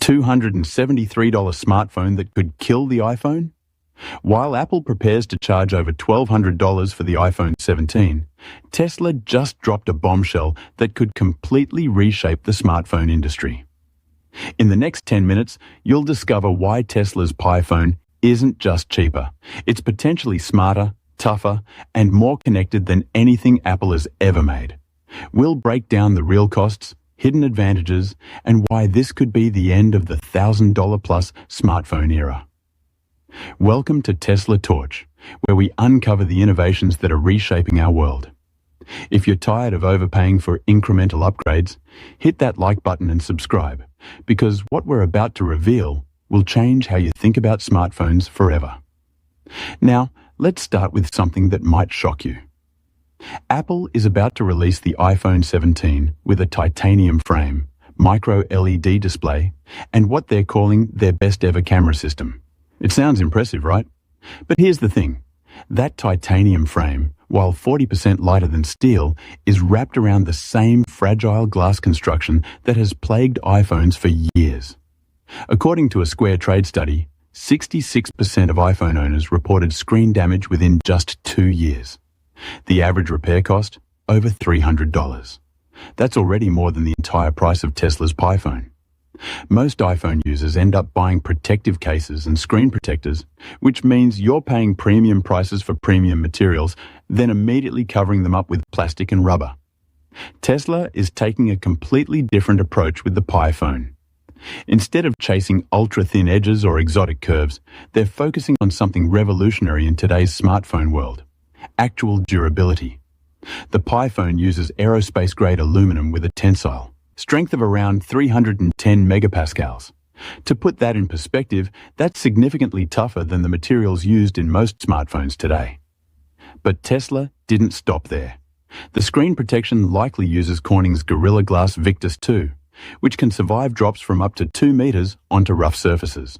$273 smartphone that could kill the iPhone? While Apple prepares to charge over $1,200 for the iPhone 17, Tesla just dropped a bombshell that could completely reshape the smartphone industry. In the next 10 minutes, you'll discover why Tesla's Pi phone isn't just cheaper. It's potentially smarter, tougher, and more connected than anything Apple has ever made. We'll break down the real costs, hidden advantages, and why this could be the end of the $1,000-plus smartphone era. Welcome to Tesla Torch, where we uncover the innovations that are reshaping our world. If you're tired of overpaying for incremental upgrades, hit that like button and subscribe, because what we're about to reveal will change how you think about smartphones forever. Now, let's start with something that might shock you. Apple is about to release the iPhone 17 with a titanium frame, micro LED display, and what they're calling their best ever camera system. It sounds impressive, right? But here's the thing. That titanium frame, while 40% lighter than steel, is wrapped around the same fragile glass construction that has plagued iPhones for years. According to a Square Trade study, 66% of iPhone owners reported screen damage within just 2 years. The average repair cost? Over $300. That's already more than the entire price of Tesla's Pi phone. Most iPhone users end up buying protective cases and screen protectors, which means you're paying premium prices for premium materials, then immediately covering them up with plastic and rubber. Tesla is taking a completely different approach with the Pi phone. Instead of chasing ultra-thin edges or exotic curves, they're focusing on something revolutionary in today's smartphone world: actual durability. The Pi phone uses aerospace-grade aluminum with a tensile strength of around 310 megapascals. To put that in perspective, that's significantly tougher than the materials used in most smartphones today. But Tesla didn't stop there. The screen protection likely uses Corning's Gorilla Glass Victus 2, which can survive drops from up to 2 meters onto rough surfaces.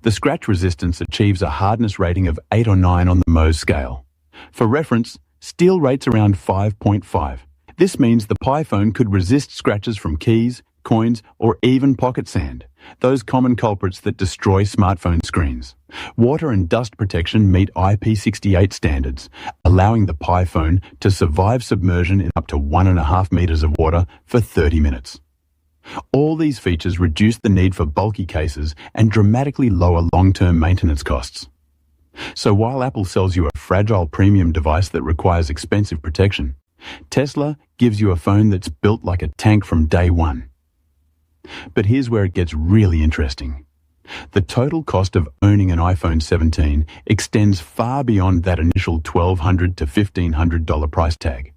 The scratch resistance achieves a hardness rating of 8 or 9 on the Mohs scale. For reference, steel rates around 5.5. This means the Pi phone could resist scratches from keys, coins, or even pocket sand, those common culprits that destroy smartphone screens. Water and dust protection meet IP68 standards, allowing the Pi phone to survive submersion in up to 1.5 meters of water for 30 minutes. All these features reduce the need for bulky cases and dramatically lower long-term maintenance costs. So while Apple sells you a fragile premium device that requires expensive protection, Tesla gives you a phone that's built like a tank from day one. But here's where it gets really interesting. The total cost of owning an iPhone 17 extends far beyond that initial $1,200 to $1,500 price tag.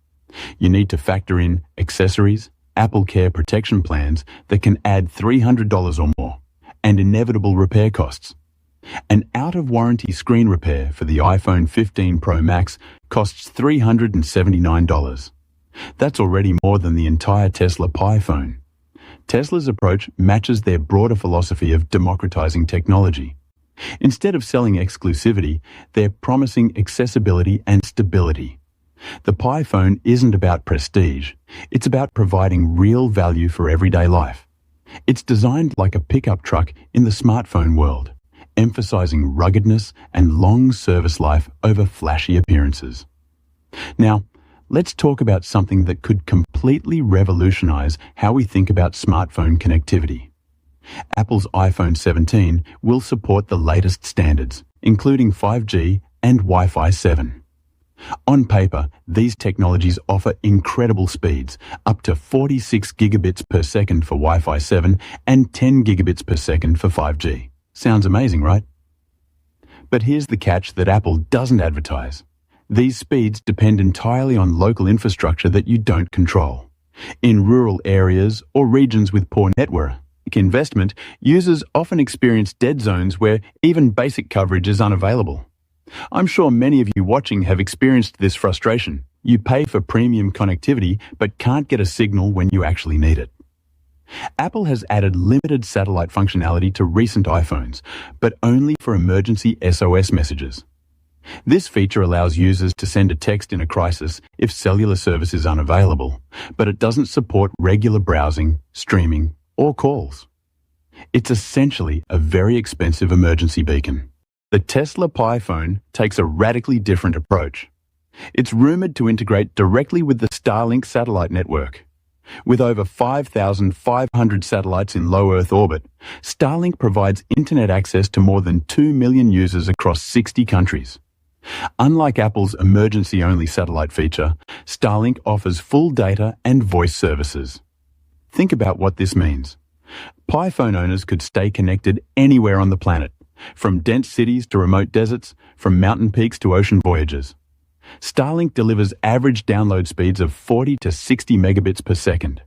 You need to factor in accessories, Apple Care protection plans that can add $300 or more, and inevitable repair costs. An out-of-warranty screen repair for the iPhone 15 Pro Max costs $379. That's already more than the entire Tesla Pi phone. Tesla's approach matches their broader philosophy of democratizing technology. Instead of selling exclusivity, they're promising accessibility and stability. The Pi phone isn't about prestige. It's about providing real value for everyday life. It's designed like a pickup truck in the smartphone world, emphasizing ruggedness and long service life over flashy appearances. Now, let's talk about something that could completely revolutionize how we think about smartphone connectivity. Apple's iPhone 17 will support the latest standards, including 5G and Wi-Fi 7. On paper, these technologies offer incredible speeds, up to 46 gigabits per second for Wi-Fi 7 and 10 gigabits per second for 5G. Sounds amazing, right? But here's the catch that Apple doesn't advertise. These speeds depend entirely on local infrastructure that you don't control. In rural areas or regions with poor network investment, users often experience dead zones where even basic coverage is unavailable. I'm sure many of you watching have experienced this frustration. You pay for premium connectivity but can't get a signal when you actually need it. Apple has added limited satellite functionality to recent iPhones, but only for emergency SOS messages. This feature allows users to send a text in a crisis if cellular service is unavailable, but it doesn't support regular browsing, streaming, or calls. It's essentially a very expensive emergency beacon. The Tesla Pi phone takes a radically different approach. It's rumored to integrate directly with the Starlink satellite network. With over 5,500 satellites in low Earth orbit, Starlink provides internet access to more than 2 million users across 60 countries. Unlike Apple's emergency-only satellite feature, Starlink offers full data and voice services. Think about what this means. Pi phone owners could stay connected anywhere on the planet, from dense cities to remote deserts, from mountain peaks to ocean voyages. Starlink delivers average download speeds of 40 to 60 megabits per second.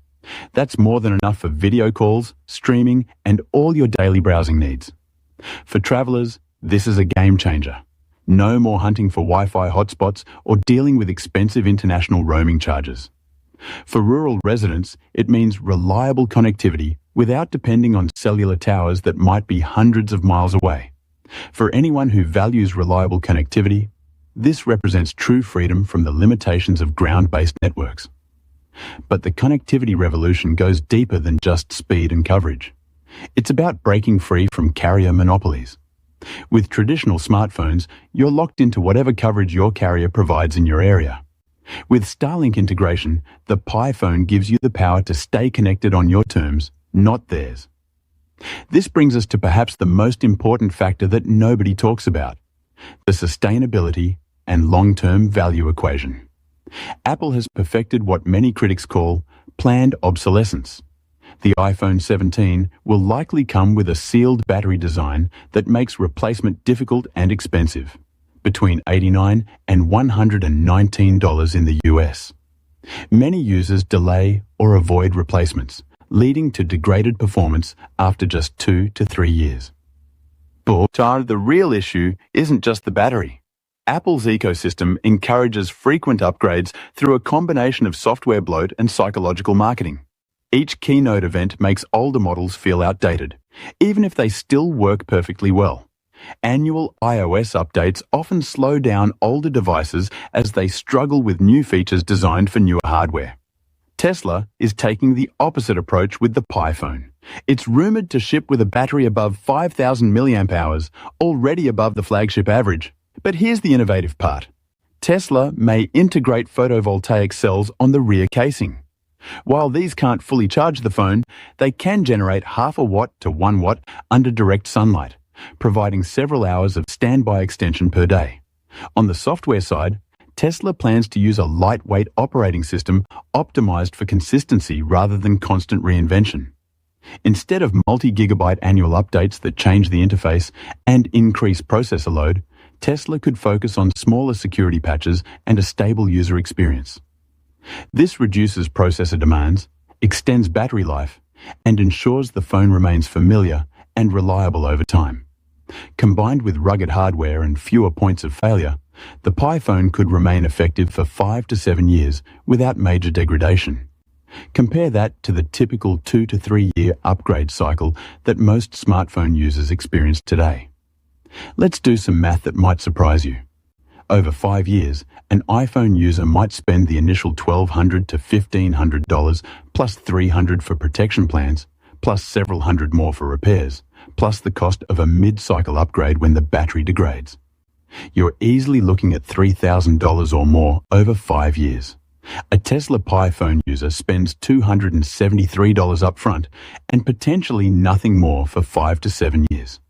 That's more than enough for video calls, streaming, and all your daily browsing needs. For travelers, this is a game changer. No more hunting for Wi-Fi hotspots or dealing with expensive international roaming charges. For rural residents, it means reliable connectivity without depending on cellular towers that might be hundreds of miles away. For anyone who values reliable connectivity, this represents true freedom from the limitations of ground-based networks. But the connectivity revolution goes deeper than just speed and coverage. It's about breaking free from carrier monopolies. With traditional smartphones, you're locked into whatever coverage your carrier provides in your area. With Starlink integration, the Pi phone gives you the power to stay connected on your terms, not theirs. This brings us to perhaps the most important factor that nobody talks about: the sustainability and long-term value equation. Apple has perfected what many critics call planned obsolescence. The iPhone 17 will likely come with a sealed battery design that makes replacement difficult and expensive, between $89 and $119 in the US. Many users delay or avoid replacements, leading to degraded performance after just 2 to 3 years. But the real issue isn't just the battery. Apple's ecosystem encourages frequent upgrades through a combination of software bloat and psychological marketing. Each keynote event makes older models feel outdated, even if they still work perfectly well. Annual iOS updates often slow down older devices as they struggle with new features designed for newer hardware. Tesla is taking the opposite approach with the Pi phone. It's rumored to ship with a battery above 5,000 milliamp hours, already above the flagship average. But here's the innovative part. Tesla may integrate photovoltaic cells on the rear casing. While these can't fully charge the phone, they can generate half a watt to 1 watt under direct sunlight, providing several hours of standby extension per day. On the software side, Tesla plans to use a lightweight operating system optimized for consistency rather than constant reinvention. Instead of multi-gigabyte annual updates that change the interface and increase processor load, Tesla could focus on smaller security patches and a stable user experience. This reduces processor demands, extends battery life, and ensures the phone remains familiar and reliable over time. Combined with rugged hardware and fewer points of failure, the Pi phone could remain effective for 5 to 7 years without major degradation. Compare that to the typical 2 to 3 year upgrade cycle that most smartphone users experience today. Let's do some math that might surprise you. Over 5 years, an iPhone user might spend the initial $1,200 to $1,500 plus $300 for protection plans, plus several hundred more for repairs, plus the cost of a mid-cycle upgrade when the battery degrades. You're easily looking at $3,000 or more over 5 years. A Tesla Pi phone user spends $273 upfront and potentially nothing more for 5 to 7 years.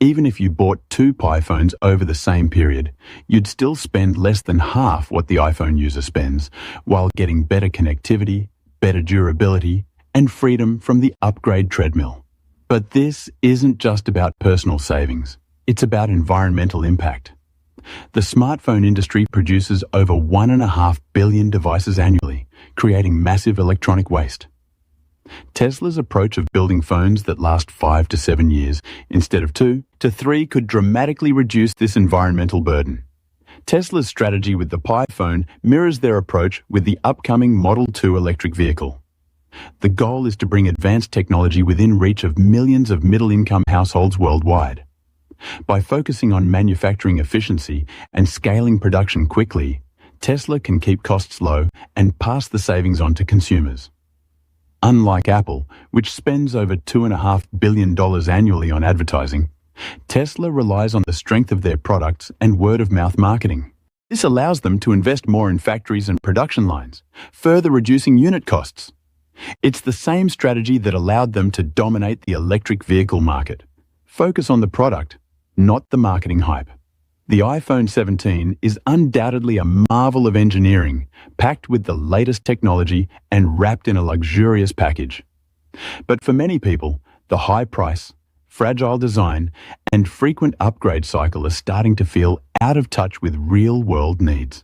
Even if you bought 2 Pi phones over the same period, you'd still spend less than half what the iPhone user spends, while getting better connectivity, better durability, and freedom from the upgrade treadmill. But this isn't just about personal savings. It's about environmental impact. The smartphone industry produces over 1.5 billion devices annually, creating massive electronic waste. Tesla's approach of building phones that last 5 to 7 years instead of 2 to 3 could dramatically reduce this environmental burden. Tesla's strategy with the Pi phone mirrors their approach with the upcoming Model 2 electric vehicle. The goal is to bring advanced technology within reach of millions of middle-income households worldwide. By focusing on manufacturing efficiency and scaling production quickly, Tesla can keep costs low and pass the savings on to consumers. Unlike Apple, which spends over $2.5 billion annually on advertising, Tesla relies on the strength of their products and word-of-mouth marketing. This allows them to invest more in factories and production lines, further reducing unit costs. It's the same strategy that allowed them to dominate the electric vehicle market. Focus on the product, not the marketing hype. The iPhone 17 is undoubtedly a marvel of engineering, packed with the latest technology and wrapped in a luxurious package. But for many people, the high price, fragile design, and frequent upgrade cycle are starting to feel out of touch with real-world needs.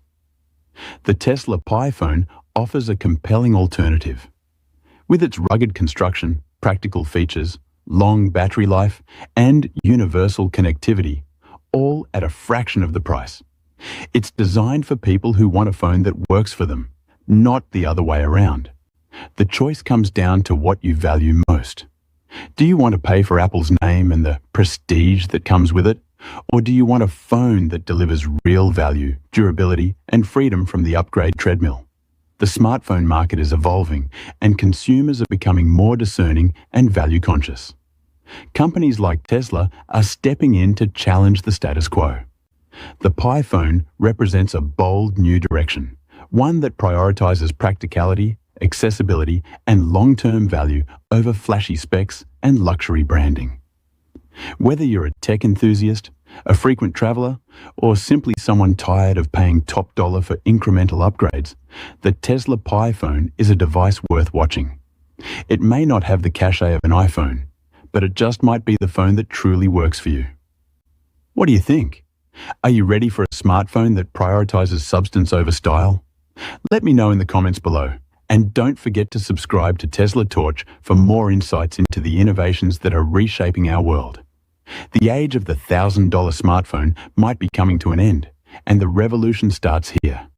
The Tesla Pi phone offers a compelling alternative. With its rugged construction, practical features, long battery life, and universal connectivity, all at a fraction of the price. It's designed for people who want a phone that works for them, not the other way around. The choice comes down to what you value most. Do you want to pay for Apple's name and the prestige that comes with it? Or do you want a phone that delivers real value, durability, and freedom from the upgrade treadmill? The smartphone market is evolving, and consumers are becoming more discerning and value-conscious. Companies like Tesla are stepping in to challenge the status quo. The Pi phone represents a bold new direction, one that prioritizes practicality, accessibility, and long-term value over flashy specs and luxury branding. Whether you're a tech enthusiast, a frequent traveler, or simply someone tired of paying top dollar for incremental upgrades, the Tesla Pi phone is a device worth watching. It may not have the cachet of an iPhone, but it just might be the phone that truly works for you. What do you think? Are you ready for a smartphone that prioritizes substance over style? Let me know in the comments below. And don't forget to subscribe to Tesla Torch for more insights into the innovations that are reshaping our world. The age of the $1,000 smartphone might be coming to an end, and the revolution starts here.